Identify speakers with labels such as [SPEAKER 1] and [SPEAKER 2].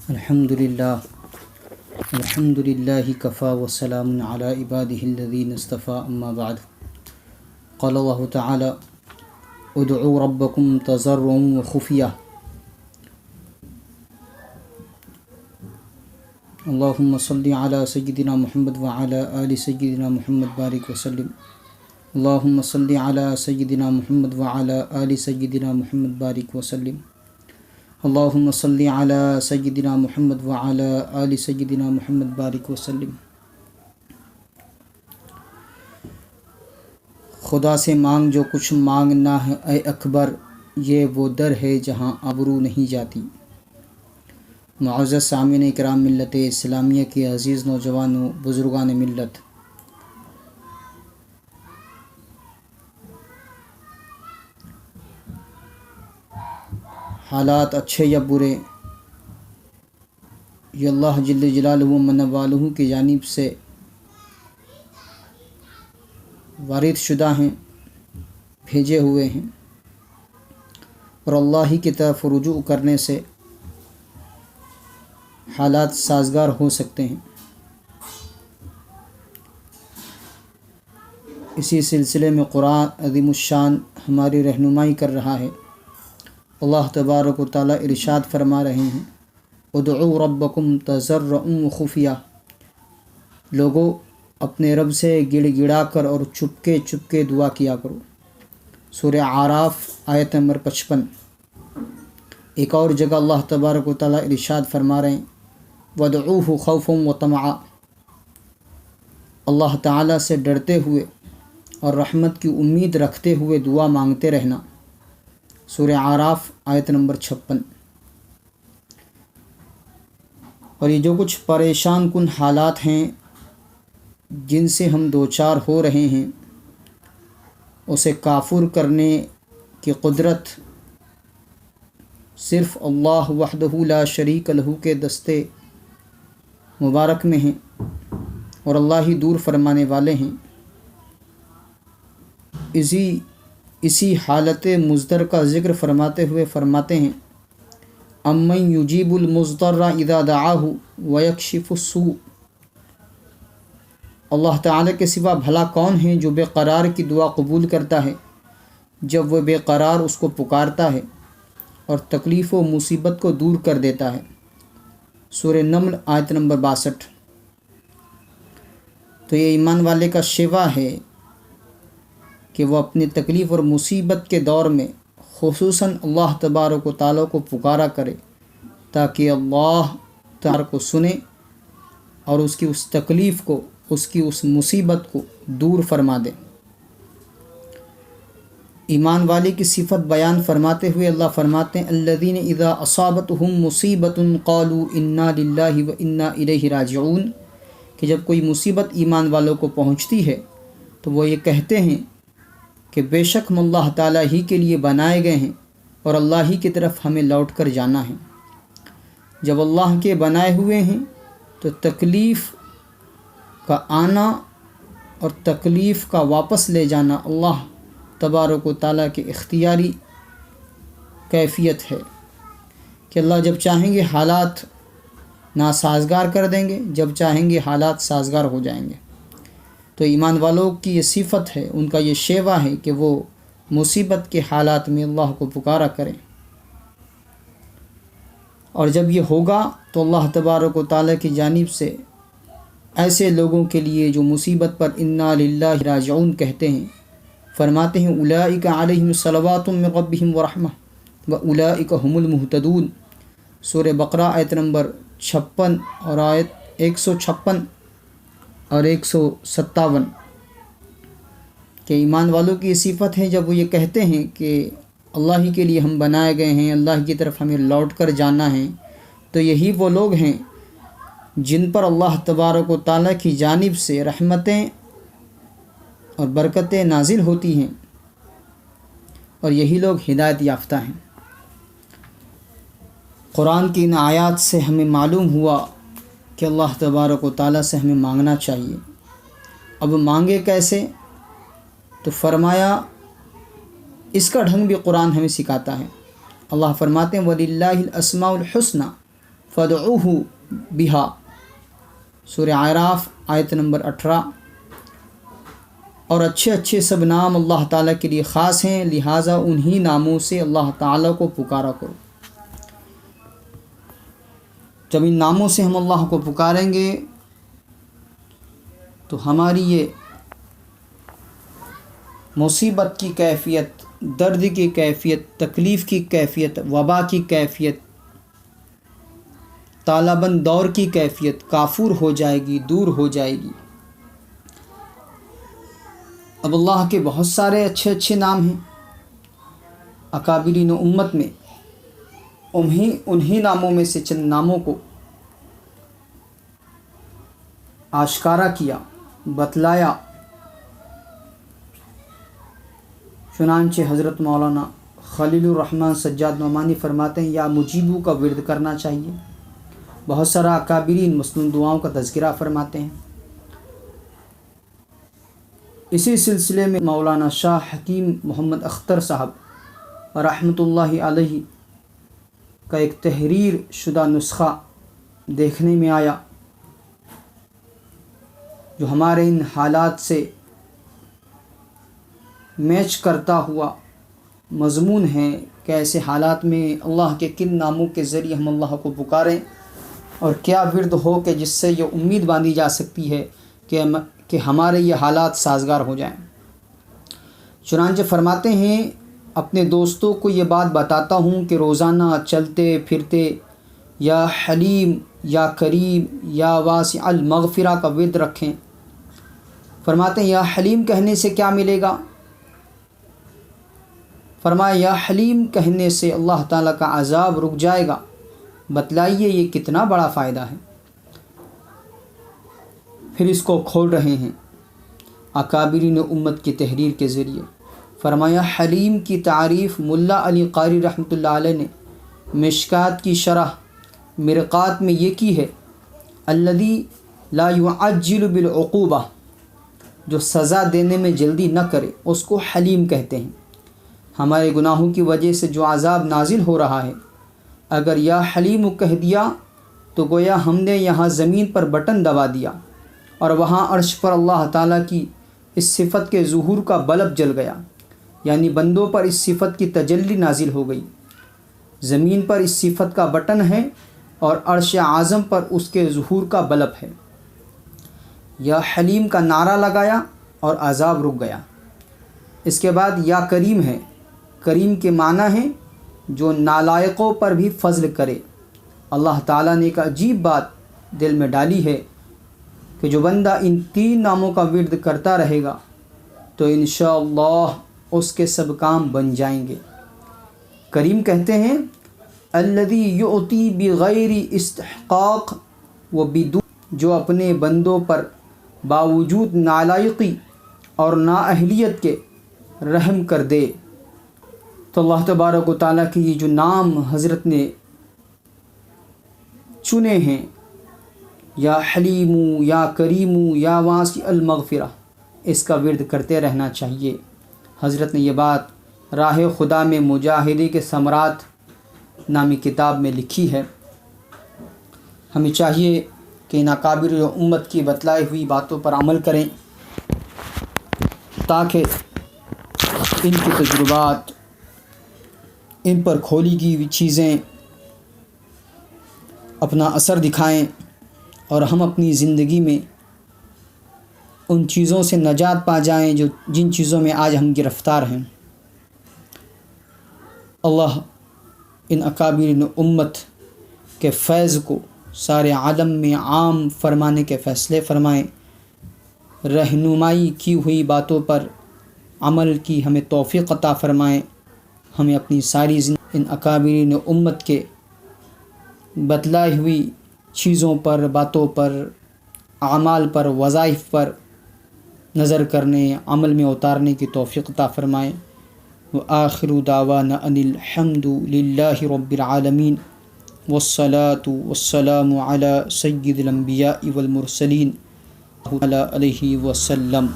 [SPEAKER 1] الحمد للہ کفا وسلام علی عبادہ الذین اصطفى اما بعد قال اللہ تعالی ادعوا ربکم تضرعا وخفیہ اللہم صلی علی سیدنا محمد وعلی آل سیدنا محمد بارک وسلم اللہم صلی علی سیدنا محمد وعلی آل سیدنا محمد بارک وسلم اللہم صلی علی سیدنا محمد وعلی آل سیدنا محمد بارک وسلم۔ خدا سے مانگ جو کچھ مانگنا ہے اے اکبر، یہ وہ در ہے جہاں آبرو نہیں جاتی۔ معزز سامعین اکرام ملت اسلامیہ کے عزیز نوجوانوں، بزرگان ملت، حالات اچھے یا برے یہ اللہ جل جلالہ و من والہ کی جانب سے وارد شدہ ہیں، بھیجے ہوئے ہیں، اور اللہ ہی کی طرف رجوع کرنے سے حالات سازگار ہو سکتے ہیں۔ اسی سلسلے میں قرآن عظیم الشان ہماری رہنمائی کر رہا ہے۔ اللہ تبارک و تعالیٰ ارشاد فرما رہے ہیں ادعوا ربکم تضرعا وخفیہ، لوگوں اپنے رب سے گڑ گڑا کر اور چپکے چپکے دعا کیا کرو۔ سورہ اعراف آیت نمبر 55۔ ایک اور جگہ اللہ تبارک و تعالیٰ ارشاد فرما رہے ہیں وادعوہ خوفا وطمعا، اللہ تعالیٰ سے ڈرتے ہوئے اور رحمت کی امید رکھتے ہوئے دعا مانگتے رہنا۔ سورہ اعراف آیت نمبر 56۔ اور یہ جو کچھ پریشان کن حالات ہیں جن سے ہم دوچار ہو رہے ہیں، اسے کافر کرنے کی قدرت صرف اللہ وحدہ لا شریک لہ کے دستے مبارک میں ہیں، اور اللہ ہی دور فرمانے والے ہیں۔ اسی حالت مضطر کا ذکر فرماتے ہوئے فرماتے ہیں امن یجیب المضطر اذا دعاہ ویکشف السوء، اللہ تعالیٰ کے سوا بھلا کون ہے جو بے قرار کی دعا قبول کرتا ہے جب وہ بے قرار اس کو پکارتا ہے اور تکلیف و مصیبت کو دور کر دیتا ہے۔ سورہ نمل آیت نمبر 62۔ تو یہ ایمان والے کا شیوا ہے کہ وہ اپنی تکلیف اور مصیبت کے دور میں خصوصاً اللہ تبارک و تعالیٰ کو پکارا کرے تاکہ اللہ تعالیٰ کو سنے اور اس کی اس تکلیف کو، اس کی اس مصیبت کو دور فرما دے۔ ایمان والے کی صفت بیان فرماتے ہوئے اللہ فرماتے ہیں الذین اذا اصابتہم مصیبت قالوا انا للہ و انا الیہ راجعون، کہ جب کوئی مصیبت ایمان والوں کو پہنچتی ہے تو وہ یہ کہتے ہیں کہ بے شک ہم اللہ تعالیٰ ہی کے لیے بنائے گئے ہیں اور اللہ ہی کی طرف ہمیں لوٹ کر جانا ہے۔ جب اللہ کے بنائے ہوئے ہیں تو تکلیف کا آنا اور تکلیف کا واپس لے جانا اللہ تبارک و تعالیٰ کے اختیاری کیفیت ہے کہ اللہ جب چاہیں گے حالات ناسازگار کر دیں گے، جب چاہیں گے حالات سازگار ہو جائیں گے۔ تو ایمان والوں کی یہ صفت ہے، ان کا یہ شیوا ہے کہ وہ مصیبت کے حالات میں اللہ کو پکارا کریں، اور جب یہ ہوگا تو اللہ تبارک و تعالیٰ کی جانب سے ایسے لوگوں کے لیے جو مصیبت پر انا للہ راجعون کہتے ہیں، فرماتے ہیں اولئک علیہم صلوات من ربہم ورحمہ واولئک هم المہتدون۔ سورہ بقرہ آیت نمبر 56 اور آیت 156 اور 157 کہ ایمان والوں کی یہ صفت ہے جب وہ یہ کہتے ہیں کہ اللہ ہی کے لیے ہم بنائے گئے ہیں، اللہ کی طرف ہمیں لوٹ کر جانا ہے، تو یہی وہ لوگ ہیں جن پر اللہ تبارک و تعالیٰ کی جانب سے رحمتیں اور برکتیں نازل ہوتی ہیں، اور یہی لوگ ہدایت یافتہ ہیں۔ قرآن کی ان آیات سے ہمیں معلوم ہوا کہ اللہ تبارک و تعالیٰ سے ہمیں مانگنا چاہیے۔ اب مانگے کیسے؟ تو فرمایا اس کا ڈھنگ بھی قرآن ہمیں سکھاتا ہے۔ اللہ فرماتے ہیں وَلِلَّهِ الْأَسْمَاءُ الْحُسْنَى فدعوہ بہا، سورہ اعراف آیت نمبر 18۔ اور اچھے اچھے سب نام اللہ تعالیٰ کے لیے خاص ہیں، لہٰذا انہی ناموں سے اللہ تعالیٰ کو پکارا کرو۔ جب ان ناموں سے ہم اللہ کو پکاریں گے تو ہماری یہ مصیبت کی کیفیت، درد کی کیفیت، تکلیف کی کیفیت، وبا کی کیفیت، تالا بند دور کی کیفیت کافور ہو جائے گی، دور ہو جائے گی۔ اب اللہ کے بہت سارے اچھے اچھے نام ہیں، اکابرین امت میں انہی ناموں میں سے چند ناموں کو آشکارا کیا، بتلایا۔ چنانچہ حضرت مولانا خلیل الرحمن سجاد نعمانی فرماتے ہیں یا مجیبو کا ورد کرنا چاہیے۔ بہت سارا اکابرین مسنون دعاؤں کا تذکرہ فرماتے ہیں۔ اسی سلسلے میں مولانا شاہ حکیم محمد اختر صاحب رحمۃ اللہ علیہ کا ایک تحریر شدہ نسخہ دیکھنے میں آیا جو ہمارے ان حالات سے میچ کرتا ہوا مضمون ہے کہ ایسے حالات میں اللہ کے کن ناموں کے ذریعے ہم اللہ کو پکاریں اور کیا ورد ہو کہ جس سے یہ امید باندھی جا سکتی ہے کہ ہمارے یہ حالات سازگار ہو جائیں۔ چنانچہ فرماتے ہیں اپنے دوستوں کو یہ بات بتاتا ہوں کہ روزانہ چلتے پھرتے یا حلیم یا کریم یا واسع المغفرہ کا ورد رکھیں۔ فرماتے ہیں یا حلیم کہنے سے کیا ملے گا؟ فرمایا یا حلیم کہنے سے اللہ تعالیٰ کا عذاب رک جائے گا۔ بتلائیے یہ کتنا بڑا فائدہ ہے۔ پھر اس کو کھول رہے ہیں اکابرین امت کی تحریر کے ذریعے۔ فرمایا حلیم کی تعریف ملا علی قاری رحمۃ اللہ علیہ نے مشکات کی شرح مرقات میں یہ کی ہے، الذی لا یعجل بالعقوبہ، جو سزا دینے میں جلدی نہ کرے، اس کو حلیم کہتے ہیں۔ ہمارے گناہوں کی وجہ سے جو عذاب نازل ہو رہا ہے، اگر یا حلیم کہہ دیا تو گویا ہم نے یہاں زمین پر بٹن دبا دیا اور وہاں عرش پر اللہ تعالیٰ کی اس صفت کے ظہور کا بلب جل گیا، یعنی بندوں پر اس صفت کی تجلی نازل ہو گئی۔ زمین پر اس صفت کا بٹن ہے اور عرش اعظم پر اس کے ظہور کا بلب ہے۔ یا حلیم کا نعرہ لگایا اور عذاب رک گیا۔ اس کے بعد یا کریم ہے۔ کریم کے معنی ہے جو نالائقوں پر بھی فضل کرے۔ اللہ تعالیٰ نے ایک عجیب بات دل میں ڈالی ہے کہ جو بندہ ان تین ناموں کا ورد کرتا رہے گا تو انشاءاللہ اس کے سب کام بن جائیں گے۔ کریم کہتے ہیں الذی یعطی بغیر استحقاق و بدون، جو اپنے بندوں پر باوجود نالائقی اور نااہلیت کے رحم کر دے۔ تو اللہ تبارک و تعالیٰ کے یہ جو نام حضرت نے چنے ہیں، یا حلیم یا کریم یا واسع المغفرہ، اس کا ورد کرتے رہنا چاہیے۔ حضرت نے یہ بات راہ خدا میں مجاہدے کے ثمرات نامی کتاب میں لکھی ہے۔ ہمیں چاہیے کہ ان اکابر امت کی بتلائی ہوئی باتوں پر عمل کریں تاکہ ان کے تجربات، ان پر کھولی کی ہوئی چیزیں اپنا اثر دکھائیں اور ہم اپنی زندگی میں ان چیزوں سے نجات پا جائیں جن چیزوں میں آج ہم گرفتار ہیں۔ اللہ ان اکابرین امت کے فیض کو سارے عالم میں عام فرمانے کے فیصلے فرمائیں۔ رہنمائی کی ہوئی باتوں پر عمل کی ہمیں توفیق عطا فرمائیں۔ ہمیں اپنی ساری زندگی ان اکابرین امت کے بتلائی ہوئی چیزوں پر، باتوں پر، اعمال پر، وظائف پر نظر کرنے، عمل میں اتارنے کی توفیق عطا فرمائیں۔ وآخر دعوانا ان الحمد للہ رب العالمین والصلاة والسلام علی سید الانبیاء والمرسلین علیہ وسلم۔